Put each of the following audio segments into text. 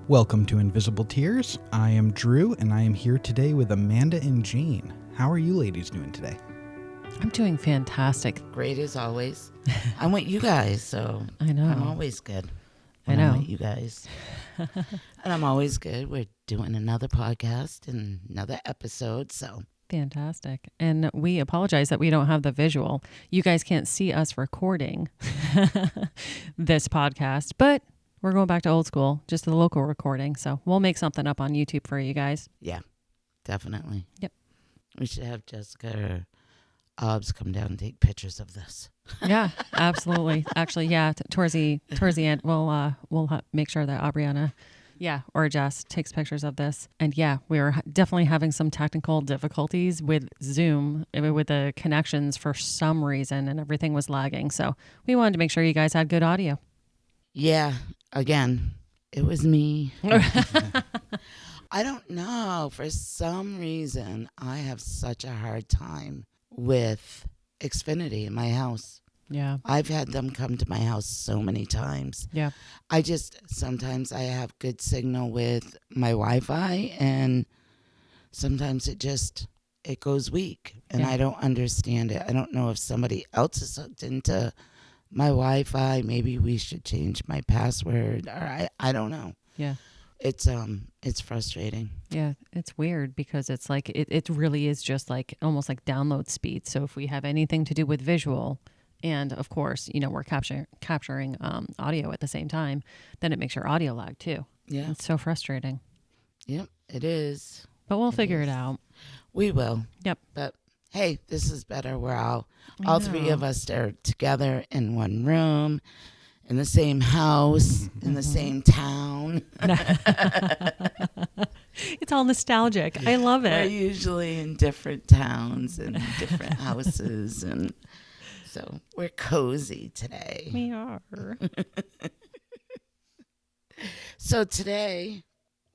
Welcome to Invisible Tears. I am Drew, and I am here today with Amanda and Jane. How are you ladies doing today? I'm doing fantastic. Great as always. I'm with you guys, so I know. I'm always good. I know. I'm with you guys. And I'm always good. We're doing another podcast and another episode, so. Fantastic. And we apologize that we don't have the visual. You guys can't see us recording this podcast, but we're going back to old school, just the local recording. So we'll make something up on YouTube for you guys. Yeah, definitely. Yep. We should have Jessica or Obbs come down and take pictures of this. Yeah, absolutely. Actually, yeah, towards the end, we'll make sure that Aubriana, or Jess takes pictures of this. And yeah, we're definitely having some technical difficulties with Zoom, with the connections for some reason, and everything was lagging. So we wanted to make sure you guys had good audio. Yeah, again, it was me. I don't know. For some reason, I have such a hard time with Xfinity in my house. Yeah. I've had them come to my house so many times. Yeah. Sometimes I have good signal with my Wi-Fi, and sometimes it goes weak, and I don't understand it. I don't know if somebody else is hooked into my Wi-Fi. Maybe we should change my password, or I don't know. Yeah. It's frustrating. Yeah, it's weird because it's like it really is just like almost like download speed. So if we have anything to do with visual, and of course, we're capturing audio at the same time, then it makes your audio lag too. Yeah. It's so frustrating. Yep, it is. But we'll figure it out. We will. Yep. But hey, this is better. We're all three of us are together in one room, in the same house, in the same town. It's all nostalgic. I love it. We're usually in different towns and different houses, and so we're cozy today. We are. So today,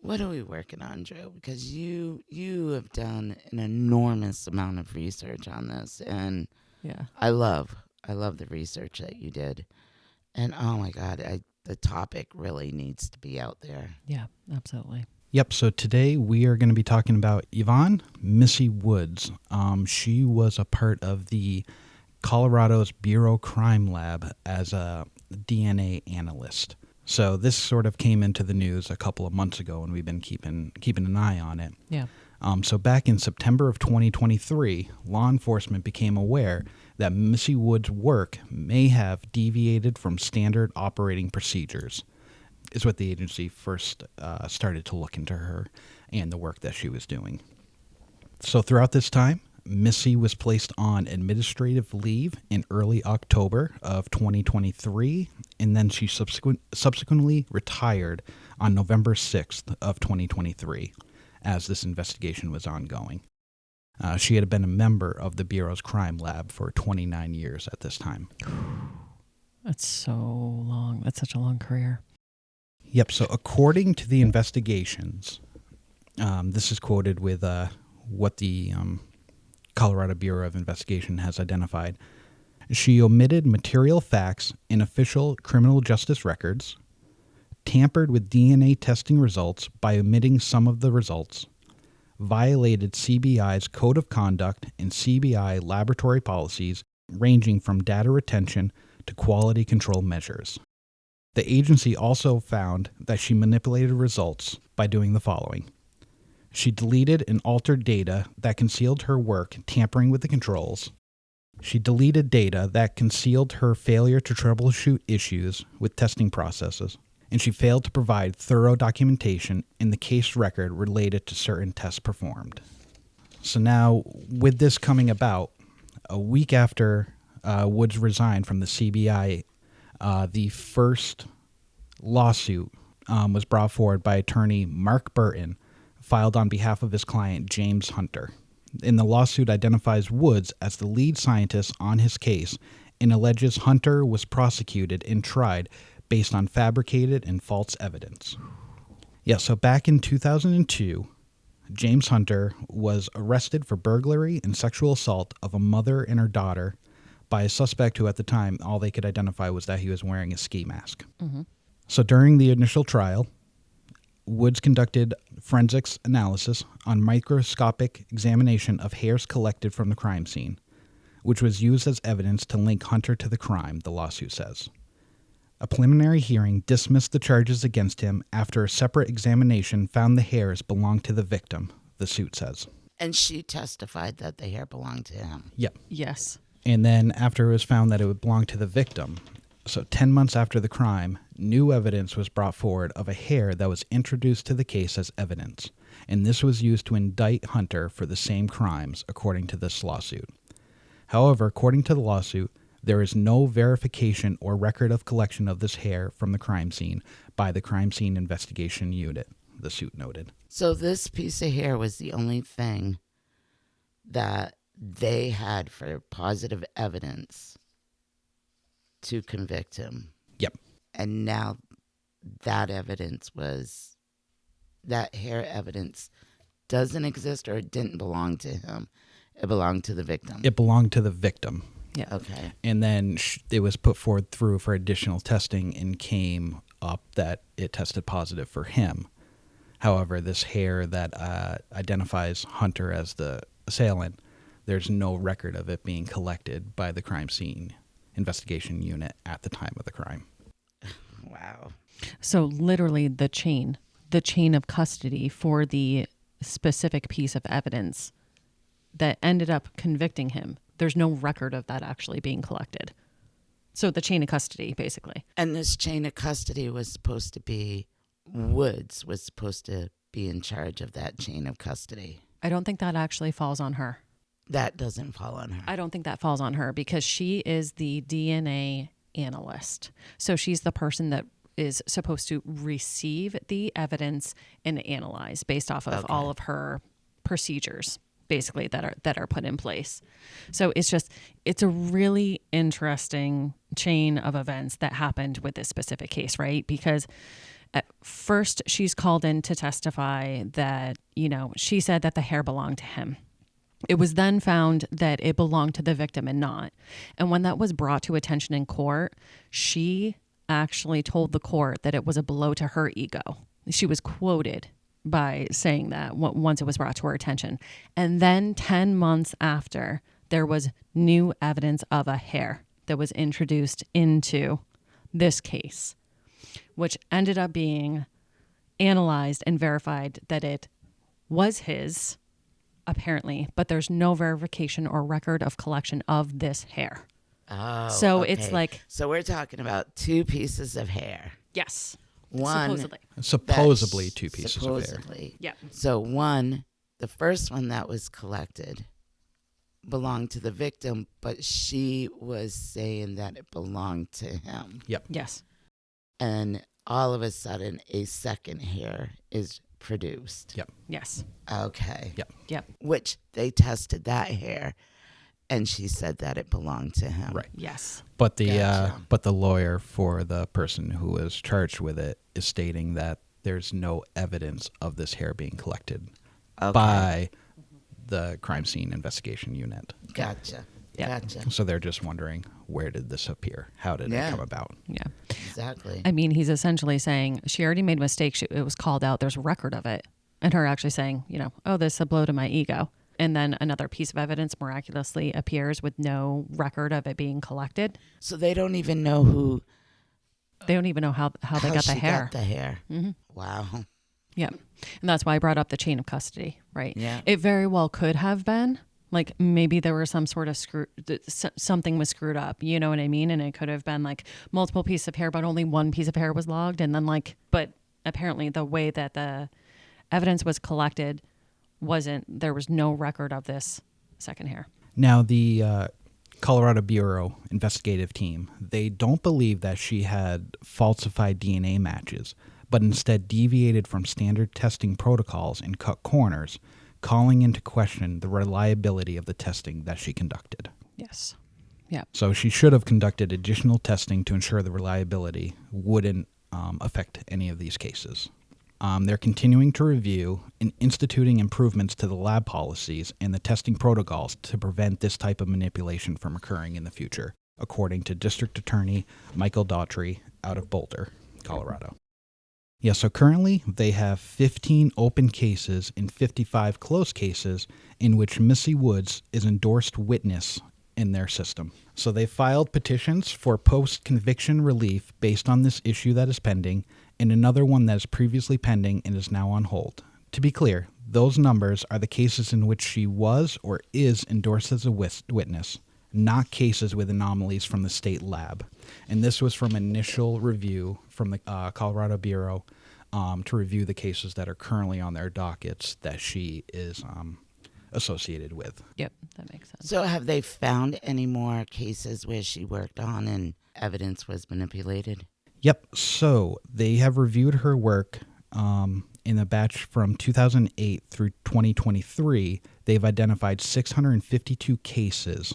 what are we working on, Drew? Because you have done an enormous amount of research on this, and yeah, I love the research that you did. And oh my God, the topic really needs to be out there. Yeah, absolutely. Yep, so today we are going to be talking about Yvonne Missy Woods. She was a part of the Colorado's Bureau Crime Lab as a DNA analyst. So this sort of came into the news a couple of months ago, and we've been keeping an eye on it. Yeah. So back in September of 2023, law enforcement became aware that Missy Woods' work may have deviated from standard operating procedures, is what the agency first started to look into her and the work that she was doing. So throughout this time, Missy was placed on administrative leave in early October of 2023, and then she subsequently retired on November 6th of 2023 as this investigation was ongoing. She had been a member of the Bureau's crime lab for 29 years at this time. That's so long. That's such a long career. Yep, so according to the investigations, this is quoted with what the Colorado Bureau of Investigation has identified. She omitted material facts in official criminal justice records, tampered with DNA testing results by omitting some of the results, violated CBI's code of conduct and CBI laboratory policies ranging from data retention to quality control measures. The agency also found that she manipulated results by doing the following. She deleted and altered data that concealed her work tampering with the controls. She deleted data that concealed her failure to troubleshoot issues with testing processes. And she failed to provide thorough documentation in the case record related to certain tests performed. So now, with this coming about, a week after Woods resigned from the CBI, the first lawsuit was brought forward by attorney Mark Burton, filed on behalf of his client James Hunter. And the lawsuit identifies Woods as the lead scientist on his case and alleges Hunter was prosecuted and tried based on fabricated and false evidence. Yeah, so back in 2002, James Hunter was arrested for burglary and sexual assault of a mother and her daughter by a suspect who at the time all they could identify was that he was wearing a ski mask. Mm-hmm. So during the initial trial, Woods conducted forensics analysis on microscopic examination of hairs collected from the crime scene, which was used as evidence to link Hunter to the crime, the lawsuit says. A preliminary hearing dismissed the charges against him after a separate examination found the hairs belonged to the victim, the suit says. And she testified that the hair belonged to him. Yep. Yes. And then after it was found that it would belong to the victim, so 10 months after the crime, new evidence was brought forward of a hair that was introduced to the case as evidence. And this was used to indict Hunter for the same crimes, according to this lawsuit. However, according to the lawsuit, there is no verification or record of collection of this hair from the crime scene by the Crime Scene Investigation Unit, the suit noted. So this piece of hair was the only thing that they had for positive evidence to convict him. Yep. And now that hair evidence doesn't exist, or it didn't belong to him. It belonged to the victim. It belonged to the victim. Yeah. Okay. And then it was put forward through for additional testing and came up that it tested positive for him. However, this hair that identifies Hunter as the assailant, there's no record of it being collected by the Crime Scene Investigation Unit at the time of the crime. Wow. So literally the chain of custody for the specific piece of evidence that ended up convicting him, there's no record of that actually being collected. So the chain of custody, basically. And this chain of custody was supposed to be, Woods was supposed to be in charge of that chain of custody. I don't think that actually falls on her. That doesn't fall on her. I don't think that falls on her because she is the DNA analyst. So she's the person that is supposed to receive the evidence and analyze based off of all of her procedures, basically, that are put in place. So it's a really interesting chain of events that happened with this specific case, right? Because at first she's called in to testify that, she said that the hair belonged to him. It was then found that it belonged to the victim and not. And when that was brought to attention in court, she actually told the court that it was a blow to her ego. She was quoted by saying that once it was brought to her attention. And then 10 months after, there was new evidence of a hair that was introduced into this case, which ended up being analyzed and verified that it was his, apparently, but there's no verification or record of collection of this hair. Oh, so okay. It's like... So we're talking about two pieces of hair. Yes. One... Supposedly two pieces of hair. Yeah. So one, the first one that was collected belonged to the victim, but she was saying that it belonged to him. Yep. Yes. And all of a sudden, a second hair is produced. Yep. Yes. Okay. Yep. Which they tested that hair, and she said that it belonged to him. Right. Yes. But the Gotcha. but the lawyer for the person who was charged with it is stating that there's no evidence of this hair being collected by the Crime Scene Investigation Unit. Gotcha. Yeah. Gotcha. So they're just wondering, where did this appear? How did it come about? Yeah. Exactly. I mean, he's essentially saying she already made a mistake. It was called out. There's a record of it. And her actually saying, oh, this is a blow to my ego. And then another piece of evidence miraculously appears with no record of it being collected. So they don't even know who... They don't even know how they got the hair. Got the hair. Mm-hmm. Wow. Yeah. And that's why I brought up the chain of custody, right? Yeah. It very well could have been. Like maybe there was some sort of something was screwed up, you know what I mean? And it could have been like multiple pieces of hair, but only one piece of hair was logged. And then but apparently the way that the evidence was collected there was no record of this second hair. Now, the Colorado Bureau investigative team, they don't believe that she had falsified DNA matches, but instead deviated from standard testing protocols and cut corners, calling into question the reliability of the testing that she conducted. Yes. Yeah. So she should have conducted additional testing to ensure the reliability wouldn't affect any of these cases. They're continuing to review and instituting improvements to the lab policies and the testing protocols to prevent this type of manipulation from occurring in the future, according to District Attorney Michael Daughtry out of Boulder, Colorado. Yeah, so currently they have 15 open cases and 55 closed cases in which Missy Woods is endorsed witness in their system. So they filed petitions for post-conviction relief based on this issue that is pending, and another one that is previously pending and is now on hold. To be clear, those numbers are the cases in which she was or is endorsed as a witness, not cases with anomalies from the state lab. And this was from initial review from the Colorado Bureau to review the cases that are currently on their dockets that she is associated with. Yep, that makes sense. So have they found any more cases where she worked on and evidence was manipulated? Yep. So they have reviewed her work in a batch from 2008 through 2023. They've identified 652 cases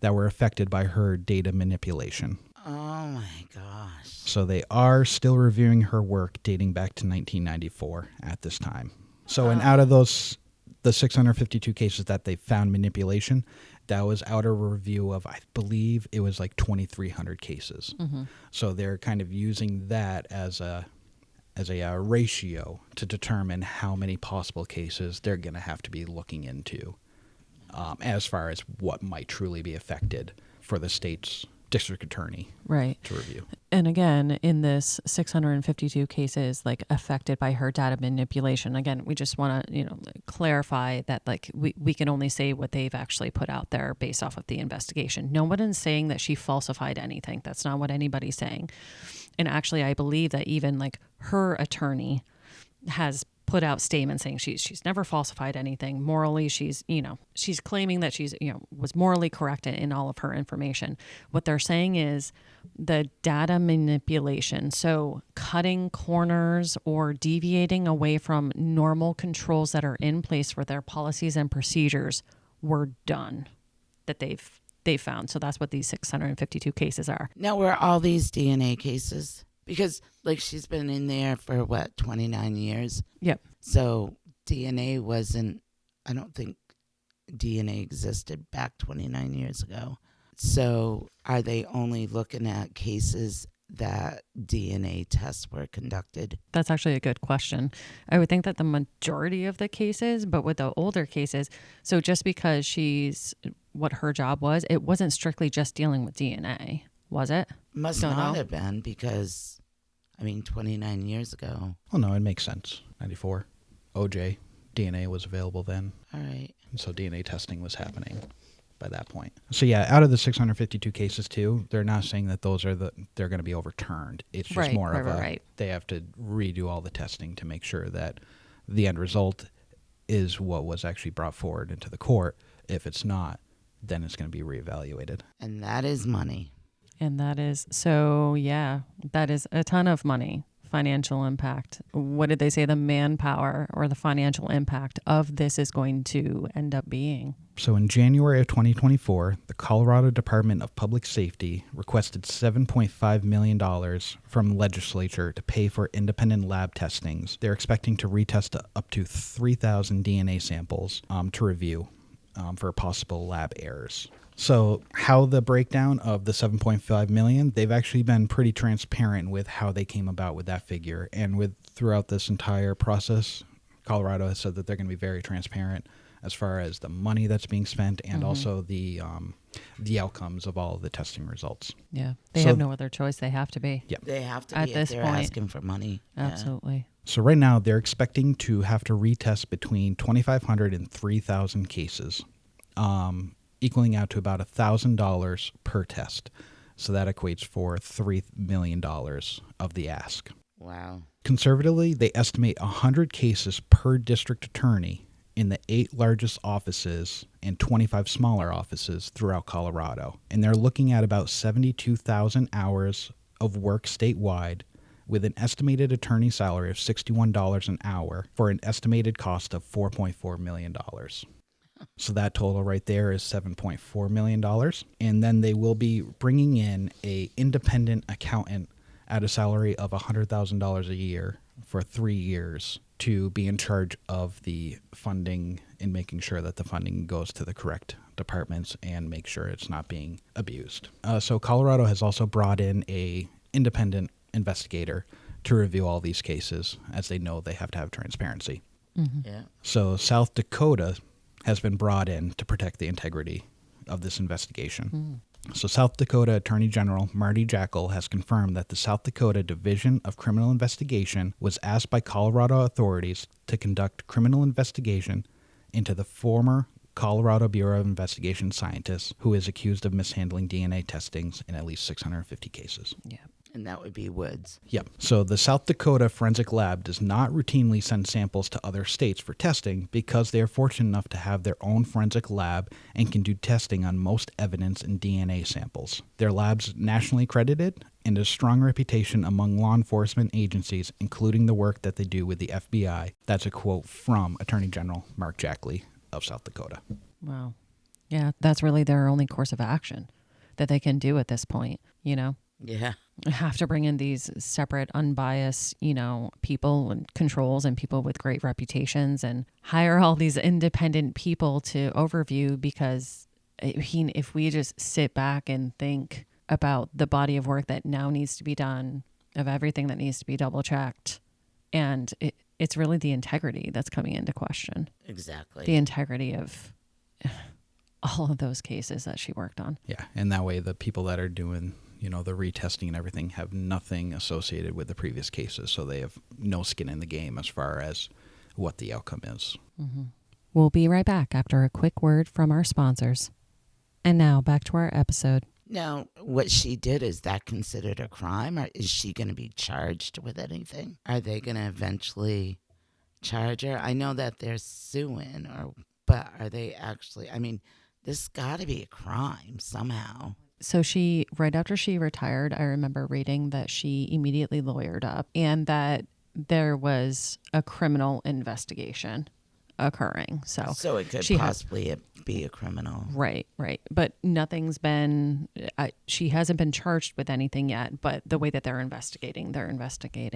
that were affected by her data manipulation. Oh my gosh. So they are still reviewing her work dating back to 1994 at this time. So, and out of those, the 652 cases that they found manipulation, that was out of a review of, I believe it was like 2,300 cases. Mm-hmm. So they're kind of using that as a ratio to determine how many possible cases they're going to have to be looking into as far as what might truly be affected for the state's district attorney to review. And again, in this 652 cases, like affected by her data manipulation, again, we just want to, clarify that like we can only say what they've actually put out there based off of the investigation. No one is saying that she falsified anything. That's not what anybody's saying. And actually, I believe that even like her attorney has put out statements saying she's never falsified anything. Morally, she's claiming that she's, was morally correct in all of her information. What they're saying is the data manipulation, so cutting corners or deviating away from normal controls that are in place for their policies and procedures were done, that they've found. So that's what these 652 cases are. Now, were all these DNA cases? Because, like, she's been in there for, 29 years? Yep. So DNA wasn't, I don't think DNA existed back 29 years ago. So are they only looking at cases that DNA tests were conducted? That's actually a good question. I would think that the majority of the cases, but with the older cases, so just because what her job was, it wasn't strictly just dealing with DNA, was it? Must not have been, because, 29 years ago. Well, no, it makes sense. 94. OJ, DNA was available then. All right. And so DNA testing was happening by that point. So yeah, out of the 652 cases too, they're not saying that they're going to be overturned. It's just they have to redo all the testing to make sure that the end result is what was actually brought forward into the court. If it's not, then it's going to be reevaluated. And that is money. And that is, that is a ton of money, financial impact. What did they say the manpower or the financial impact of this is going to end up being? So in January of 2024, the Colorado Department of Public Safety requested $7.5 million from legislature to pay for independent lab testings. They're expecting to retest up to 3,000 DNA samples to review for possible lab errors. So how the breakdown of the $7.5 million, they've actually been pretty transparent with how they came about with that figure. And throughout this entire process, Colorado has said that they're going to be very transparent as far as the money that's being spent and also the outcomes of all of the testing results. Yeah, they have no other choice. They have to be. Yeah, they have to at be this if they're point. asking for money. Absolutely. Yeah. So right now they're expecting to have to retest between 2,500 and 3,000 cases, equaling out to about $1,000 per test. So that equates for $3 million of the ask. Wow. Conservatively, they estimate 100 cases per district attorney in the 8 largest offices and 25 smaller offices throughout Colorado. And they're looking at about 72,000 hours of work statewide with an estimated attorney salary of $61 an hour for an estimated cost of $4.4 million. So that total right there is $7.4 million. And then they will be bringing in a independent accountant at a salary of $100,000 a year for 3 years to be in charge of the funding and making sure that the funding goes to the correct departments and make sure it's not being abused. So Colorado has also brought in a independent investigator to review all these cases, as they know they have to have transparency. Yeah. So South Dakota has been brought in to protect the integrity of this investigation. So South Dakota Attorney General Marty Jackal has confirmed that the South Dakota Division of Criminal Investigation was asked by Colorado authorities to conduct criminal investigation into the former Colorado Bureau of Investigation scientist who is accused of mishandling DNA testings in at least 650 cases. Yeah. And that would be Woods. Yep. So the South Dakota Forensic Lab does not routinely send samples to other states for testing because they are fortunate enough to have their own forensic lab and can do testing on most evidence and DNA samples. Their lab's nationally accredited and a strong reputation among law enforcement agencies, including the work that they do with the FBI. That's a quote from Attorney General Mark Jackley of South Dakota. Wow. Yeah, that's really their only course of action that they can do at this point, you know? Yeah. Have to bring in these separate, unbiased, you know, people and controls and people with great reputations and hire all these independent people to overview because if we just sit back and think about the body of work that now needs to be done, of everything that needs to be double checked, and it's really the integrity that's coming into question. Exactly. The integrity of all of those cases that she worked on. Yeah, and that way the people that are doing, you know, the retesting and everything have nothing associated with the previous cases, so they have no skin in the game as far as what the outcome is. We'll be right back after a quick word from our sponsors. And now back to our episode. Now, what she did, is that considered a crime, or is she going to be charged with anything? Are they going to eventually charge her? I know that they're suing, but are they actually? I mean, this got to be a crime somehow. So she, right after she retired, I remember reading that she immediately lawyered up and that there was a criminal investigation occurring. So it could she possibly be a criminal. Right. But nothing's been, she hasn't been charged with anything yet, but the way that they're investigating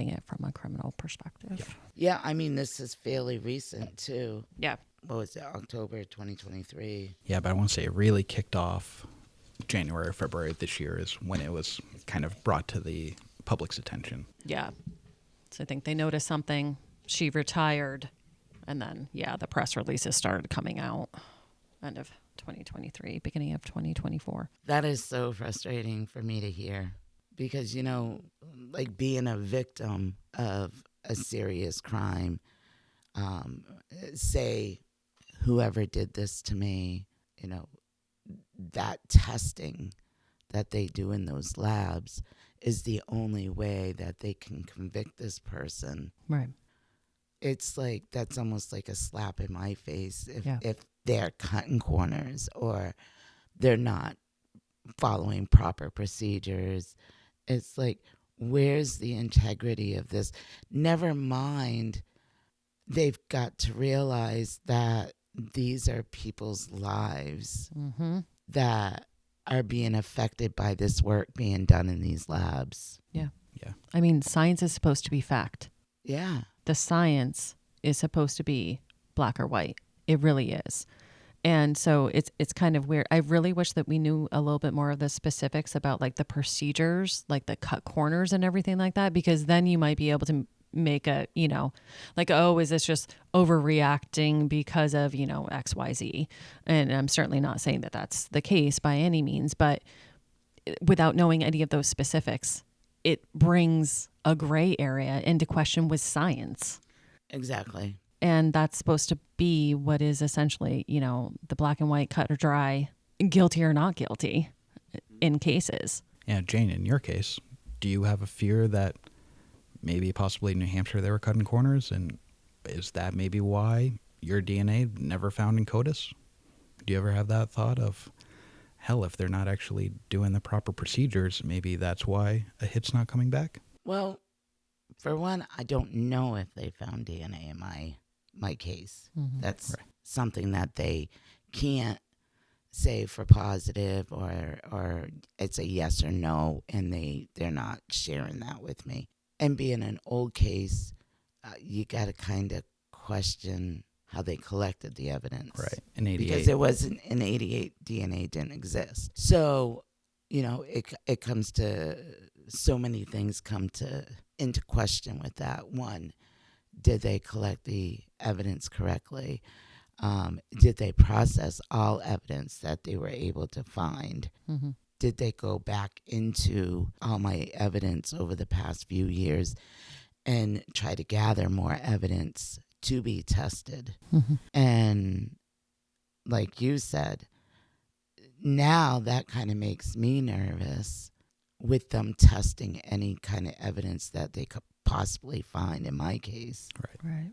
it from a criminal perspective. Yeah, I mean, this is fairly recent too. Yeah. What was it, October 2023? Yeah, but I want to say it really kicked off January or February of this year is when it was kind of brought to the public's attention. Yeah. So I think they noticed something. She retired. And then, the press releases started coming out end of 2023, beginning of 2024. That is so frustrating for me to hear because, you know, like being a victim of a serious crime, say whoever did this to me, you know, that testing that they do in those labs is the only way that they can convict this person. Right. It's like, that's almost like a slap in my face if they're cutting corners or they're not following proper procedures. It's like, where's the integrity of this? Never mind, they've got to realize that these are people's lives that are being affected by this work being done in these labs. Yeah. I mean, science is supposed to be fact. Yeah. The science is supposed to be black or white. It really is. And so it's kind of weird. I really wish that we knew a little bit more of the specifics about like the procedures, like the cut corners and everything like that, because then you might be able to make a, you know, like, oh, is this just overreacting because of, you know, X, Y, Z? And I'm certainly not saying that that's the case by any means, but without knowing any of those specifics, it brings a gray area into question with science. Exactly. And that's supposed to be what is essentially, you know, the black and white, cut or dry, guilty or not guilty in cases. Yeah, Jane, in your case, do you have a fear that maybe possibly in New Hampshire they were cutting corners? And is that maybe why your DNA never found in CODIS? Do you ever have that thought of, hell, if they're not actually doing the proper procedures, maybe that's why a hit's not coming back? Well, for one, I don't know if they found DNA in my case. That's something that they can't say for positive or it's a yes or no, and they're not sharing that with me. And being an old case, you got to kind of question how they collected the evidence. Right. In 88. Because it wasn't in 88, DNA didn't exist. So, you know, it comes to so many things come to into question with that. One, did they collect the evidence correctly? Did they process all evidence that they were able to find? Mm-hmm. Did they go back into all my evidence over the past few years and try to gather more evidence to be tested? Mm-hmm. And like you said, now that kind of makes me nervous with them testing any kind of evidence that they could possibly find in my case. Right.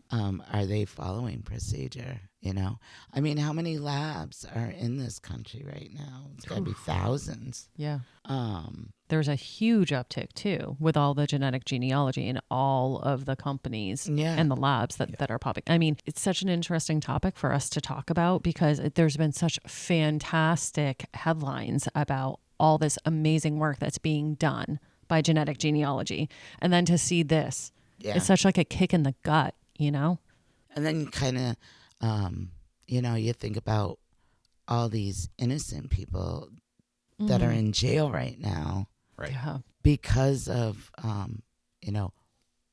Are they following procedure? You know, I mean, how many labs are in this country right now? It's got to be thousands. Yeah. Um, There's a huge uptick too with all the genetic genealogy in all of the companies Yeah. and the labs that are popping. I mean, it's such an interesting topic for us to talk about because there's been such fantastic headlines about all this amazing work that's being done by genetic genealogy. And then to see this, yeah. it's such like a kick in the gut, you know? And then you kind of, you know, you think about all these innocent people that are in jail right now. Right. Yeah. Because of, you know,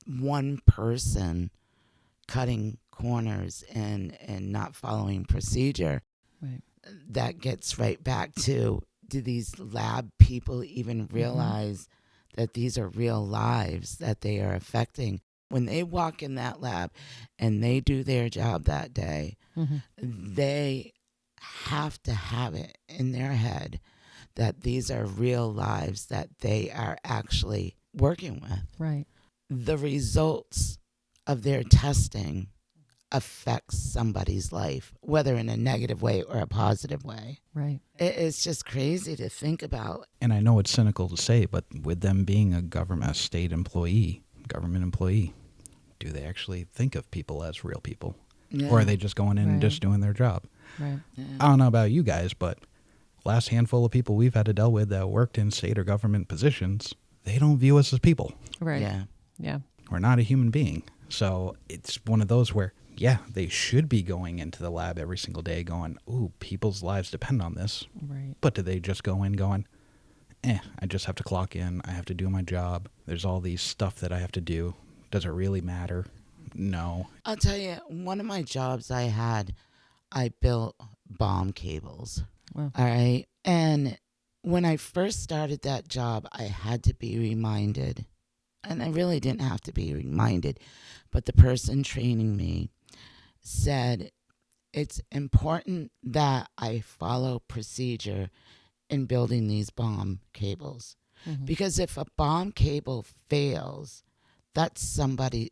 one person cutting corners and not following procedure. Right. That gets right back to, do these lab people even realize that these are real lives that they are affecting? When they walk in that lab and they do their job that day, they have to have it in their head that these are real lives that they are actually working with. Right. The results of their testing affects somebody's life, whether in a negative way or a positive way. Right. It's just crazy to think about. And I know it's cynical to say, but with them being a state employee, government employee, do they actually think of people as real people? Yeah. Or are they just going in and Right. just doing their job? Right. Yeah. I don't know about you guys, but last handful of people we've had to deal with that worked in state or government positions, they don't view us as people. Right. Yeah. Yeah. We're not a human being. So it's one of those where, yeah, they should be going into the lab every single day going, ooh, people's lives depend on this. Right. But do they just go in going, I just have to clock in. I have to do my job. There's all these stuff that I have to do. Does it really matter? No. I'll tell you, one of my jobs I had, I built bomb cables. Wow. All right. And when I first started that job, I had to be reminded, and I really didn't have to be reminded, but the person training me said, it's important that I follow procedure in building these bomb cables. Because if a bomb cable fails, that's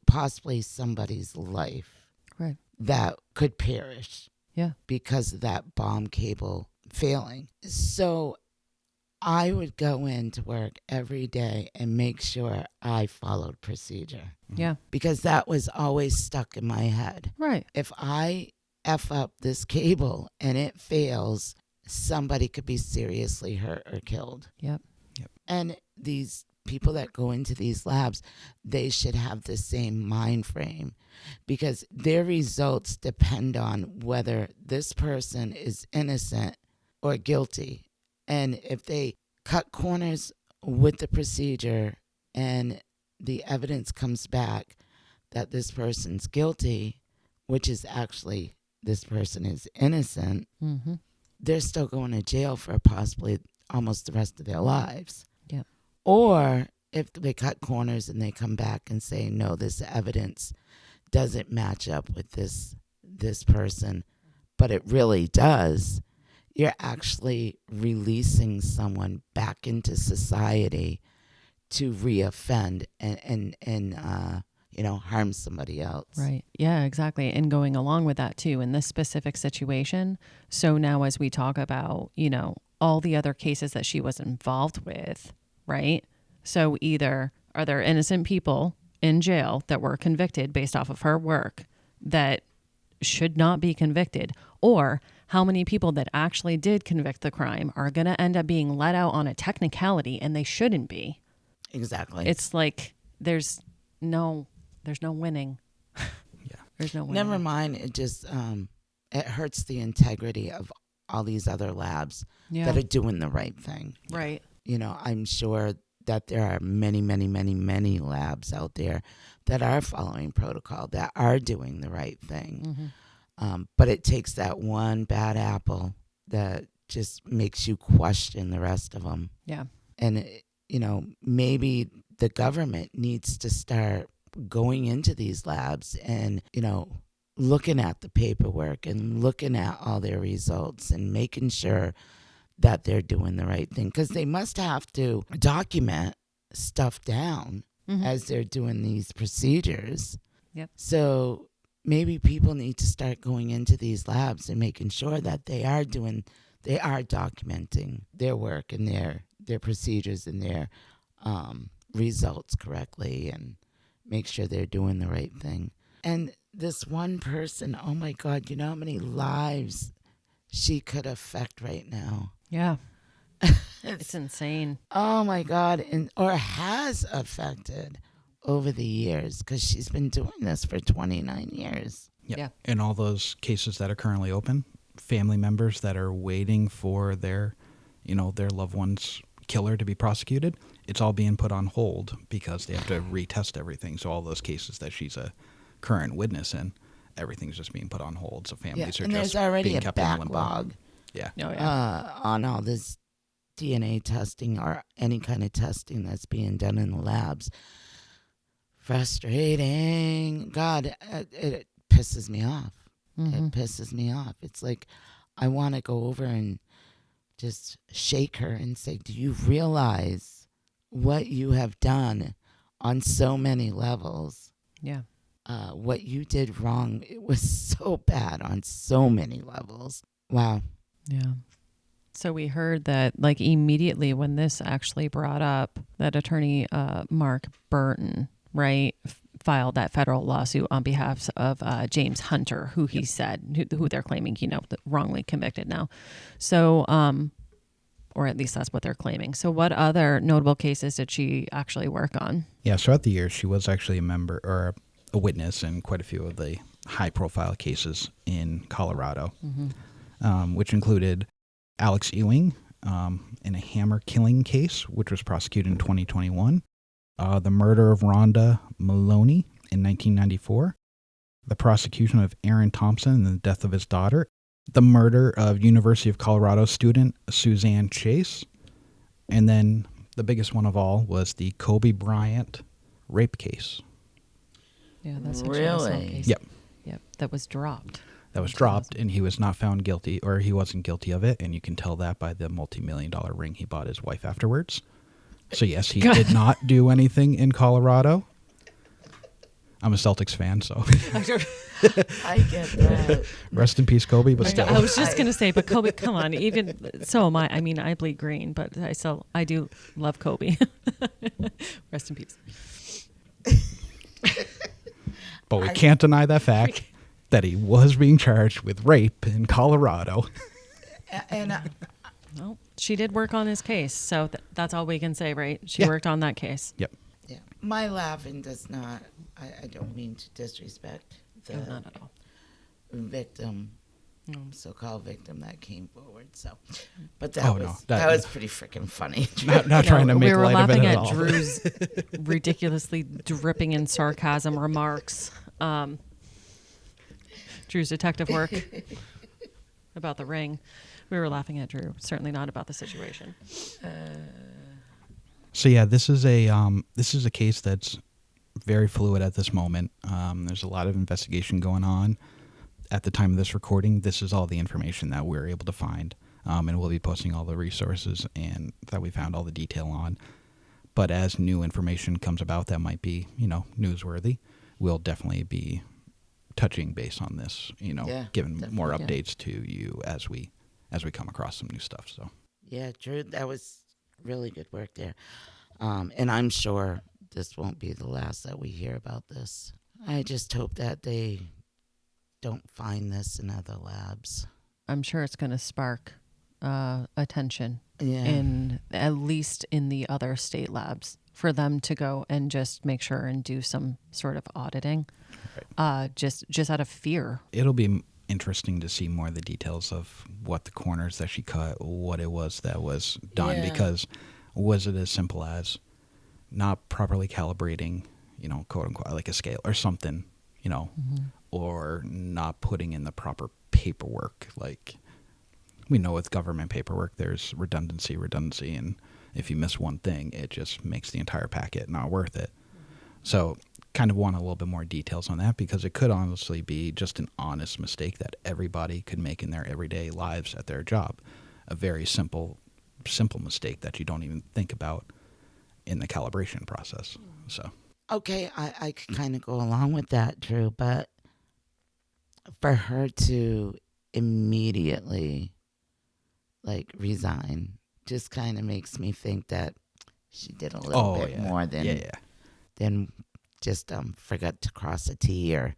possibly somebody's life Right. that could perish. Yeah. Because of that bomb cable failing. So I would go into work every day and make sure I followed procedure. Yeah. Because that was always stuck in my head. Right. If I F up this cable and it fails, somebody could be seriously hurt or killed. Yep. And these people that go into these labs, they should have the same mind frame, because their results depend on whether this person is innocent or guilty. And if they cut corners with the procedure and the evidence comes back that this person's guilty, which is actually this person is innocent, they're still going to jail for possibly almost the rest of their lives. Yep. Or if they cut corners and they come back and say, no, this evidence doesn't match up with this person, but it really does, you're actually releasing someone back into society to reoffend and harm somebody else. Right. Yeah, exactly. And going along with that too, in this specific situation. So now as we talk about, all the other cases that she was involved with, right? So either are there innocent people in jail that were convicted based off of her work that should not be convicted, or how many people that actually did convict the crime are going to end up being let out on a technicality and they shouldn't be. Exactly. It's like there's no winning. Yeah. There's no winning. Never mind. It just it hurts the integrity of all these other labs Yeah. that are doing the right thing. Right. I'm sure that there are many, many, many, many labs out there that are following protocol, that are doing the right thing. But it takes that one bad apple that just makes you question the rest of them. Yeah. And, maybe the government needs to start going into these labs and, looking at the paperwork and looking at all their results and making sure that they're doing the right thing. Because they must have to document stuff down as they're doing these procedures. Yep. So maybe people need to start going into these labs and making sure that they are documenting their work and their procedures and their results correctly, and make sure they're doing the right thing. And this one person, oh my God, you know how many lives she could affect right now? Yeah. It's insane. Oh my God. Or has affected over the years, because she's been doing this for 29 years. Yep. Yeah. In all those cases that are currently open, family members that are waiting for their loved one's killer to be prosecuted, it's all being put on hold because they have to retest everything. So all those cases that she's a current witness in, everything's just being put on hold. So families are and just there's already being a kept in limbo. backlog on all this DNA testing or any kind of testing that's being done in the labs. Frustrating. God, it pisses me off. It pisses me off. It's like I want to go over and just shake her and say, do you realize what you have done on so many levels? Yeah. What you did wrong, it was so bad on so many levels. Wow. Yeah. So we heard that immediately when this actually brought up, that attorney Mark Burton, right, filed that federal lawsuit on behalf of James Hunter, who he said, who they're claiming, wrongly convicted now. So, or at least that's what they're claiming. So what other notable cases did she actually work on? Yeah, throughout the years, she was actually a member or a witness in quite a few of the high-profile cases in Colorado, which included Alex Ewing in a hammer killing case, which was prosecuted in 2021, the murder of Rhonda Maloney in 1994, the prosecution of Aaron Thompson and the death of his daughter, the murder of University of Colorado student Suzanne Chase, and then the biggest one of all was the Kobe Bryant rape case. Yeah, that's really case. Yep. Yep. That was dropped. That was dropped, and he was not found guilty, or he wasn't guilty of it, and you can tell that by the multi-million-dollar ring he bought his wife afterwards. So yes, he did not do anything in Colorado. I'm a Celtics fan, so I get that. rest in peace, Kobe. But still, I was just gonna say, but Kobe, come on. Even so am I. I mean, I bleed green, but I do love Kobe. Rest in peace. but we can't deny that fact that he was being charged with rape in Colorado. And Well, she did work on his case, so that's all we can say, right? She worked on that case. Yep. yeah, my laughing does not. I don't mean to disrespect the No, not at all. victim, so-called victim that came forward. So, but Oh, that was pretty freaking funny. Not trying to make we were light of it laughing at at all. Drew's ridiculously dripping in sarcasm remarks. Drew's detective work about the ring. We were laughing at Drew, certainly not about the situation. So yeah, this is a case that's very fluid at this moment. There's a lot of investigation going on. At the time of this recording, this is all the information that we're able to find, and we'll be posting all the resources and that we found all the detail on. But as new information comes about that might be, newsworthy, we'll definitely be touching base on this. Giving more updates to you as we come across some new stuff. So Yeah, Drew, that was really good work there. And I'm sure this won't be the last that we hear about this. I just hope that they don't find this in other labs. I'm sure it's going to spark attention Yeah. in at least in the other state labs for them to go and just make sure and do some sort of auditing, just out of fear. it'll be interesting to see more of the details of what the corners that she cut, what it was that was done, Yeah. because was it as simple as not properly calibrating, quote unquote, like a scale or something, or not putting in the proper paperwork. Like, we know with government paperwork, there's redundancy, and if you miss one thing, it just makes the entire packet not worth it. So kind of want a little bit more details on that, because it could honestly be just an honest mistake that everybody could make in their everyday lives at their job. A very simple mistake that you don't even think about in the calibration process. So Okay, I could kind of go along with that, Drew, but for her to immediately resign just kind of makes me think that she did a little bit more than just forgot to cross a T or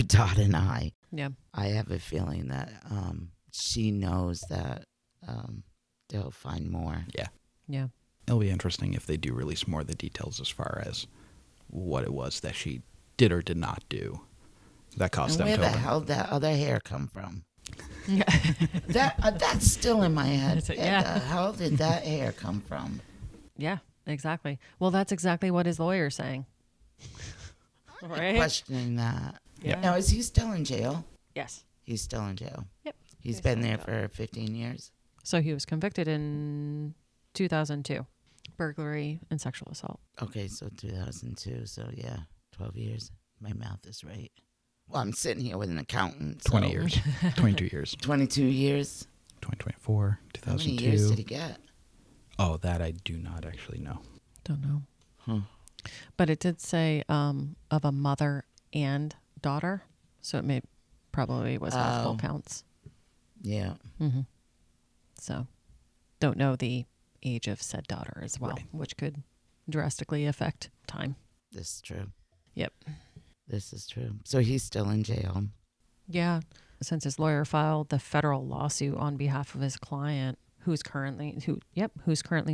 dot an I. Yeah. I have a feeling that she knows that they'll find more. Yeah. Yeah. It'll be interesting if they do release more of the details as far as what it was that she did or did not do that caused them to. And where the hell did that other hair come from? Yeah. That's still in my head. Yeah. Where the hell did that hair come from? Yeah, exactly. Well, that's exactly what his lawyer's saying. Right? Questioning that. Yeah. Now, is he still in jail? Yes. He's still in jail. Yep. He's been there for 15 years. So he was convicted in 2002. Burglary and sexual assault. Okay, so 2002. So, yeah, 12 years. My math is right. Well, I'm sitting here with an accountant. 20 years. 22 years. 22 years. 2024, How 2002. many years did he get? Oh, that I do not actually know. Don't know. Huh. But it did say of a mother and daughter. So it probably was multiple counts. Yeah. Mm-hmm. So don't know the age of said daughter as well, Right. which could drastically affect time. This is true. Yep. This is true. So he's still in jail. Yeah. Since his lawyer filed the federal lawsuit on behalf of his client, who's currently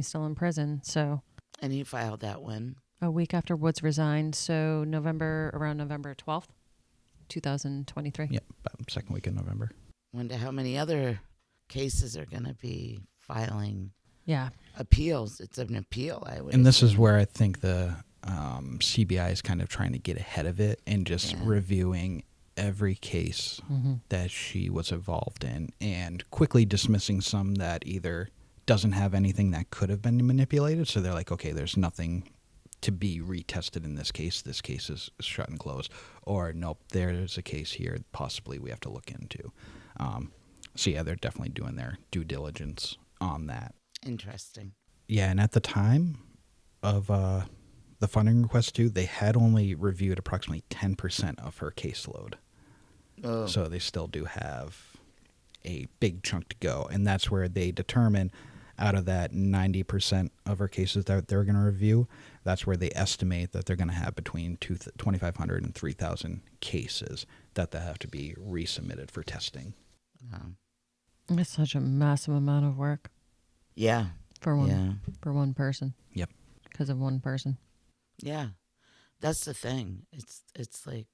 still in prison. So And he filed that when? a week after Woods resigned. So around November 12th, 2023. Yep, about second week in November. Wonder how many other cases are going to be filing Yeah. appeals. It's an appeal, I would And this is assume. where I think the CBI is kind of trying to get ahead of it and just reviewing every case that she was involved in and quickly dismissing some that either doesn't have anything that could have been manipulated. So they're like, okay, there's nothing to be retested in this case. This case is shut and closed. Or nope, there's a case here possibly we have to look into. So yeah, they're definitely doing their due diligence on that. Interesting. Yeah, and at the time of the funding request too, they had only reviewed approximately 10% of her caseload. Oh. So they still do have a big chunk to go. And that's where they determine out of that 90% of her cases that they're going to review, that's where they estimate that they're going to have between 2,500 and 3,000 cases that they have to be resubmitted for testing. It's such a massive amount of work Yeah. for one person. Yep. Because of one person. Yeah. That's the thing. It's like,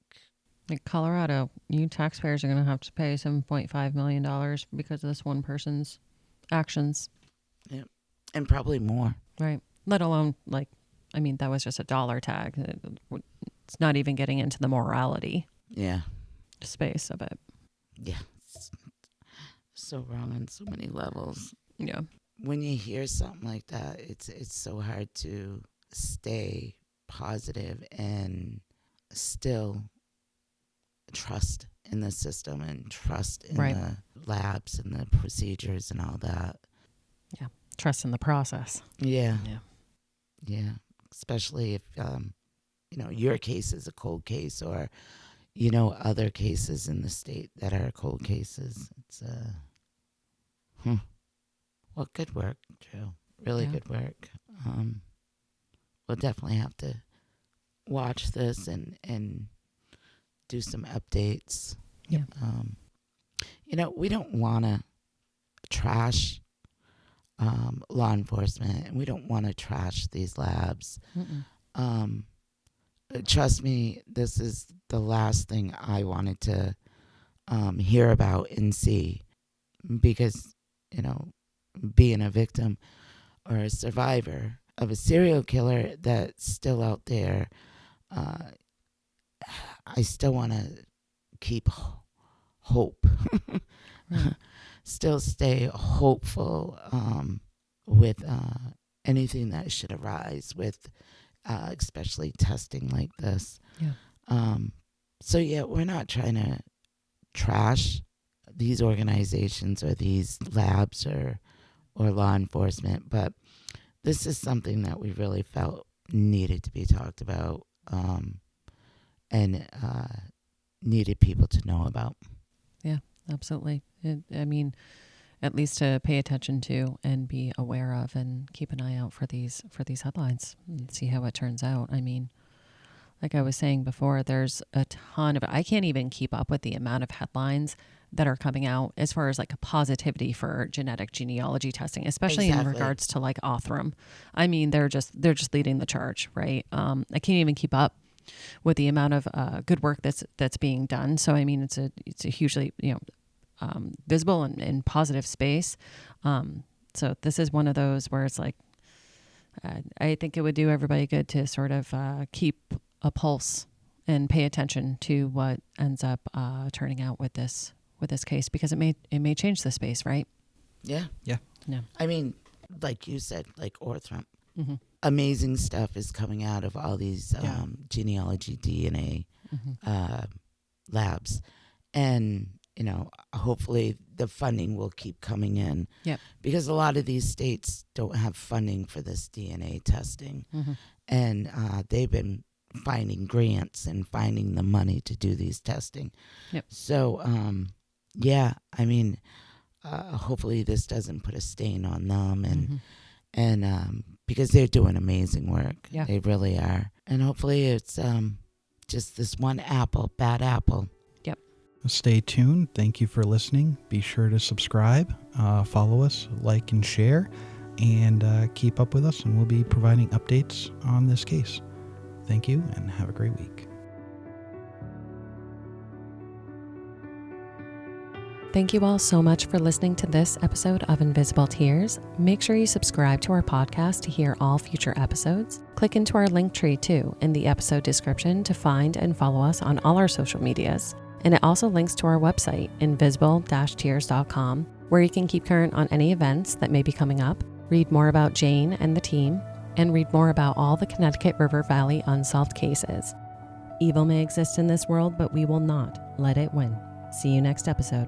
Colorado, you taxpayers are going to have to pay $7.5 million because of this one person's actions. yeah. And probably more. Right. Let alone, that was just a dollar tag. It's not even getting into the morality Yeah. space of it. Yeah. It's so wrong on so many levels. Yeah. When you hear something like that, it's so hard to stay positive and still trust in the system and trust in the labs and the procedures and all that. Yeah. Trust in the process. Yeah. Yeah. Yeah. Especially if, your case is a cold case or, other cases in the state that are cold cases. It's, well, good work, Joe. Really good work. We'll definitely have to watch this and do some updates. Yeah. We don't want to trash law enforcement, and we don't want to trash these labs. Trust me, this is the last thing I wanted to hear about and see, because being a victim or a survivor of a serial killer that's still out there, I still want to keep hope. Right. Still stay hopeful with anything that should arise with especially testing like this. Yeah. So yeah, we're not trying to trash these organizations or these labs or law enforcement, but this is something that we really felt needed to be talked about and needed people to know about. Yeah, absolutely. I mean, at least to pay attention to and be aware of and keep an eye out for these headlines and see how it turns out. I mean, like I was saying before, there's a ton of, I can't even keep up with the amount of headlines that are coming out as far as like a positivity for genetic genealogy testing, especially in regards to like Othram. I mean, they're just leading the charge, right? I can't even keep up with the amount of good work that's being done. So I mean, it's a hugely visible and positive space. So this is one of those where it's like I think it would do everybody good to sort of keep a pulse and pay attention to what ends up turning out with this case, because it may change the space, right? Yeah. I mean, like you said, like Orthram. Mm-hmm. Amazing stuff is coming out of all these genealogy DNA labs. And, hopefully the funding will keep coming in. Yep. Because a lot of these states don't have funding for this DNA testing. Mm-hmm. And they've been finding grants and finding the money to do these testing. Yep. So, yeah, I mean, hopefully this doesn't put a stain on them and because they're doing amazing work. Yeah. They really are. And hopefully it's just this one bad apple. Yep. Stay tuned. Thank you for listening. Be sure to subscribe, follow us, like and share, and keep up with us, and we'll be providing updates on this case. Thank you, and have a great week. Thank you all so much for listening to this episode of Invisible Tears. Make sure you subscribe to our podcast to hear all future episodes. Click into our link tree too in the episode description to find and follow us on all our social medias. And it also links to our website, invisible-tears.com, where you can keep current on any events that may be coming up, read more about Jane and the team, and read more about all the Connecticut River Valley unsolved cases. Evil may exist in this world, but we will not let it win. See you next episode.